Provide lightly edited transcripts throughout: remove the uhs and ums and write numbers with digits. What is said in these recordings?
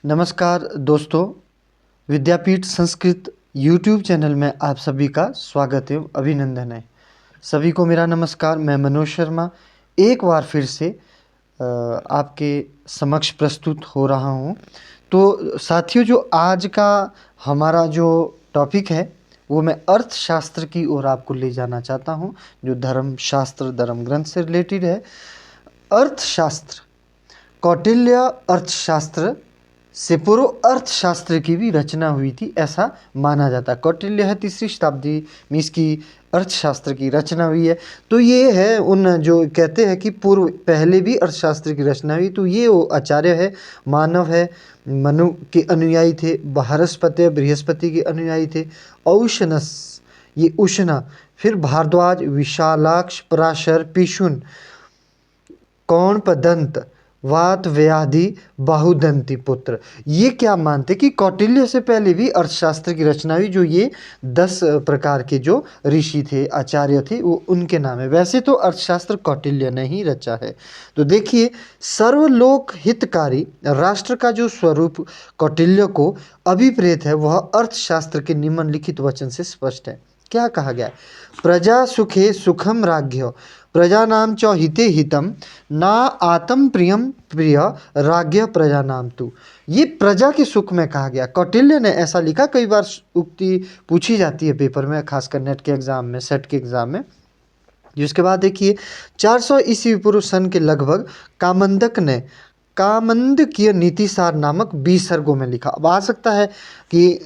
नमस्कार दोस्तों, विद्यापीठ Sanskrit YouTube channel में आप सभी का स्वागत एवं अभिनंदन है। सभी को मेरा नमस्कार। मैं मनोज शर्मा एक बार फिर से आपके समक्ष प्रस्तुत हो रहा हूँ। तो साथियों, जो आज का हमारा जो टॉपिक है वो मैं अर्थशास्त्र की ओर आपको ले जाना चाहता हूँ, जो धर्मशास्त्र धर्म ग्रंथ से रिलेटेड है। अर्थशास्त्र, कौटिल्य अर्थशास्त्र से पूर्व अर्थशास्त्र की भी रचना हुई थी, ऐसा माना जाता है। कौटिल्य है 3री शताब्दी में इसकी अर्थशास्त्र की रचना हुई है। तो ये है उन जो कहते हैं कि पूर्व पहले भी अर्थशास्त्र की रचना हुई। तो ये वो आचार्य है, मानव है, मनु के अनुयायी थे, बृहस्पति बृहस्पति के अनुयायी थे। औशनस, ये उष्णा, फिर भारद्वाज, विशालाक्ष, पराशर, पिशुन, कौणपदंत, वात व्याधि, बाहुदंती पुत्र। ये क्या मानते कि कौटिल्य से पहले भी अर्थशास्त्र की रचना हुई। जो ये 10 प्रकार के जो ऋषि थे, आचार्य थे, वो उनके नाम है। वैसे तो अर्थशास्त्र कौटिल्य ने ही रचा है। तो देखिए, सर्वलोक हितकारी राष्ट्र का जो स्वरूप कौटिल्य को अभिप्रेत है, वह अर्थशास्त्र के निम्नलिखित वचन से स्पष्ट है। क्या कहा गया है? प्रजा सुखे सुखम राज्ञ, प्रजानाम च हिते हितम, ना आत्म प्रियम प्रिय राज्ञ प्रजानाम तु। ये प्रजा के सुख में कहा गया। कौटिल्य ने ऐसा लिखा। कई बार उक्ति पूछी जाती है पेपर में, खासकर नेट के एग्जाम में, सेट के एग्जाम में। जिसके बाद देखिए, 400 ईस्वी पूर्व सन के लगभग कामंदक ने कामंदकीय नीतिसार नामक 20 सर्गों में लिखा। अब आ सकता है कि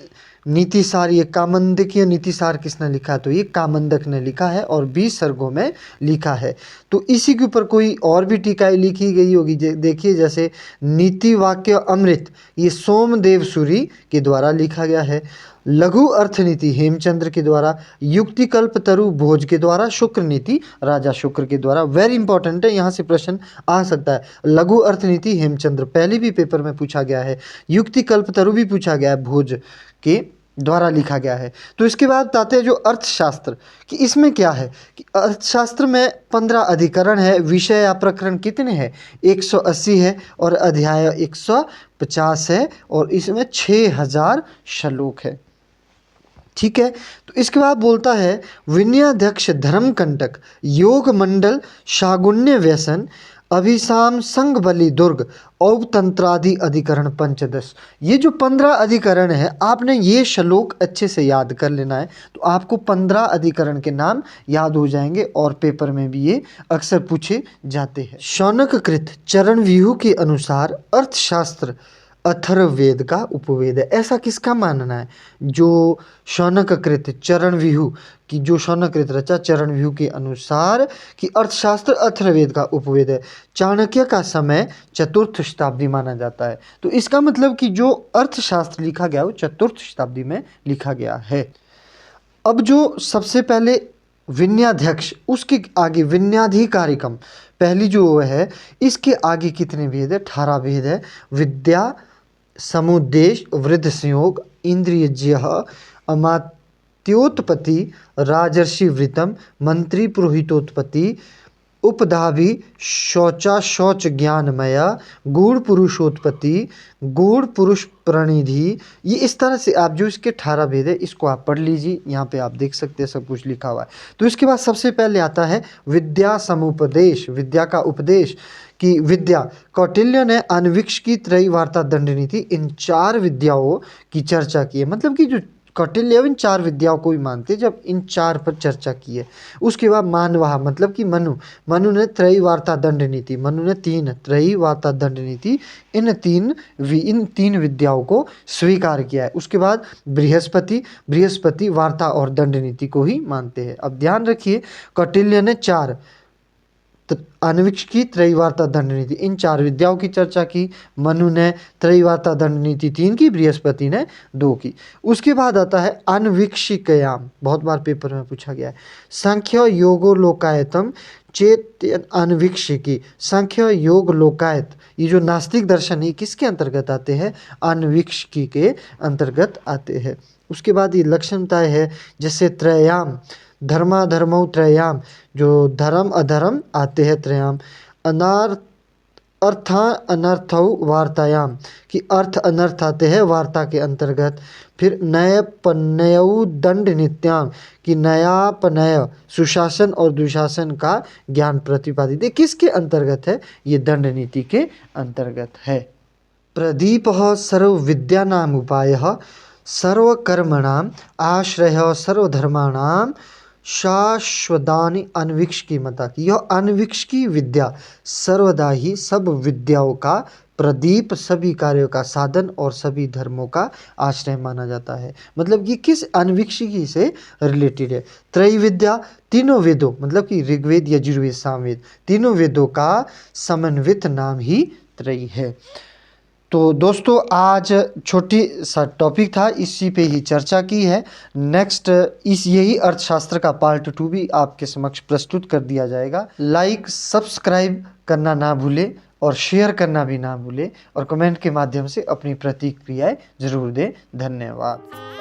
नीतिसार, ये कामंदकीय नीतिसार किसने लिखा? तो ये कामंदक ने लिखा है और 20 सर्गों में लिखा है। तो इसी के ऊपर कोई और भी टीकाएं लिखी गई होगी। देखिए, जैसे नीति वाक्य अमृत, ये सोमदेव सूरी के द्वारा लिखा गया है। लघु अर्थनीति हेमचंद्र के द्वारा, युक्ति कल्पतरु भोज के द्वारा, शुक्र नीति राजा शुक्र के द्वारा। वेरी इंपॉर्टेंट है, यहाँ से प्रश्न आ सकता है। लघु अर्थनीति हेमचंद्र पहले भी पेपर में पूछा गया है। युक्ति कल्पतरु भी पूछा गया है, भोज के द्वारा लिखा गया है। तो इसके बाद आते हैं जो अर्थशास्त्र, कि इसमें क्या है कि अर्थशास्त्र में 15 अधिकरण है। विषय या प्रकरण कितने हैं? 180 है और अध्याय 150 है और इसमें 6000 श्लोक है। ठीक है। तो इसके बाद बोलता है विनयाध्यक्ष धर्मकंटक, योग मंडल, शागुण्य व्यसन, अभिसाम, संग बलि दुर्ग, औपतंत्रादि अधिकरण पंचदश। ये जो 15 अधिकरण है, आपने ये श्लोक अच्छे से याद कर लेना है। तो आपको 15 अधिकरण के नाम याद हो जाएंगे और पेपर में भी ये अक्सर पूछे जाते हैं। शौनककृत चरण व्यूह के अनुसार अर्थशास्त्र अथर्ववेद का उपवेद है। ऐसा किसका मानना है? जो शौनककृत चरण व्यूह की, जो शौनककृत रचा चरण व्यूह के अनुसार कि अर्थशास्त्र अथर्ववेद का उपवेद है। चाणक्य का समय 4th शताब्दी माना जाता है। तो इसका मतलब कि जो अर्थशास्त्र लिखा गया वो 4th शताब्दी में लिखा गया है। अब जो सबसे पहले विनयाध्यक्ष, उसके आगे विनयाधिकारिकम, पहली जो है, इसके आगे कितने भेद है? 18 भेद है। विद्या, समुद्देश, वृद्ध संयोग, इंद्रियज्य, अमात्योत्पत्ति, राजर्षि वृतम, मंत्री पुरोहितोत्पत्ति, उपधाभि, शौचा शौच ज्ञानमया, गूढ़ पुरुषोत्पत्ति, गूढ़ पुरुष प्रणिधि। ये इस तरह से आप जो इसके 18 भेद है, इसको आप पढ़ लीजिए। यहाँ पे आप देख सकते हैं सब कुछ लिखा हुआ है। तो इसके बाद सबसे पहले आता है विद्या समुपदेश, विद्या का उपदेश। कि विद्या, कौटिल्य ने अन्वीक्ष की, त्रयी वार्ता, दंड नीति, इन 4 विद्याओं की चर्चा की है। मतलब कि जो कौटिल्य इन 4 विद्याओं को भी मानते, जब इन 4 पर चर्चा की है। उसके बाद मानवा, मतलब कि मनु ने त्रयी वार्ता दंड नीति, मनु ने 3 त्रयी वार्ता दंड नीति, इन तीन विद्याओं को स्वीकार किया है। उसके बाद बृहस्पति वार्ता और दंड नीति को ही मानते हैं। अब ध्यान रखिए, कौटिल्य ने 4 अन्वीक्ष की, त्रयी वार्ता दंड नीति, इन 4 विद्याओं की चर्चा की। मनु ने त्रयी वार्ता दंड नीति 3 की, बृहस्पति ने 2 की। उसके बाद आता है अन्वीक्षिकयाम, बहुत बार पेपर में पूछा गया है। सांख्य योगो लोकायतम चेत अन्वीक्षिकी, सांख्य योग लोकायत, ये जो नास्तिक दर्शन है किसके अंतर्गत आते हैं? अन्वीक्षिकी के अंतर्गत आते हैं। उसके बाद ये लक्षणताएं है, जैसे त्रयाम, धर्माधर्मौ त्रयाम, जो धर्म अधर्म आते हैं त्रयाम। अर्था अनर्थौ वार्तायाम कि अर्थ अनर्थ आते हैं वार्ता के अंतर्गत। फिर नयपनयौ दंड नित्याम कि नयापनय सुशासन और दुशासन का ज्ञान प्रतिपादित है। किसके अंतर्गत है? ये दंड नीति के अंतर्गत है। प्रदीपः सर्वविद्यानाम् उपायः सर्वकर्मणाम् आश्रयः सर्वधर्माणां शाश्वतानि अन्वीक्षकी मता कि यह अन्वीक्षकी विद्या सर्वदा ही सब विद्याओं का प्रदीप, सभी कार्यों का साधन और सभी धर्मों का आश्रय माना जाता है। मतलब ये किस अन्वीक्षिकी से रिलेटेड है? त्रैविद्या तीनों वेदों मतलब कि ऋग्वेद, यजुर्वेद, सामवेद तीनों वेदों का समन्वित नाम ही त्रयी है। तो दोस्तों आज छोटी सा टॉपिक था, इसी पे ही चर्चा की है। नेक्स्ट इस यही अर्थशास्त्र का पार्ट 2 भी आपके समक्ष प्रस्तुत कर दिया जाएगा। लाइक सब्सक्राइब करना ना भूले और शेयर करना भी ना भूले और कमेंट के माध्यम से अपनी प्रतिक्रियाएं जरूर दें। धन्यवाद।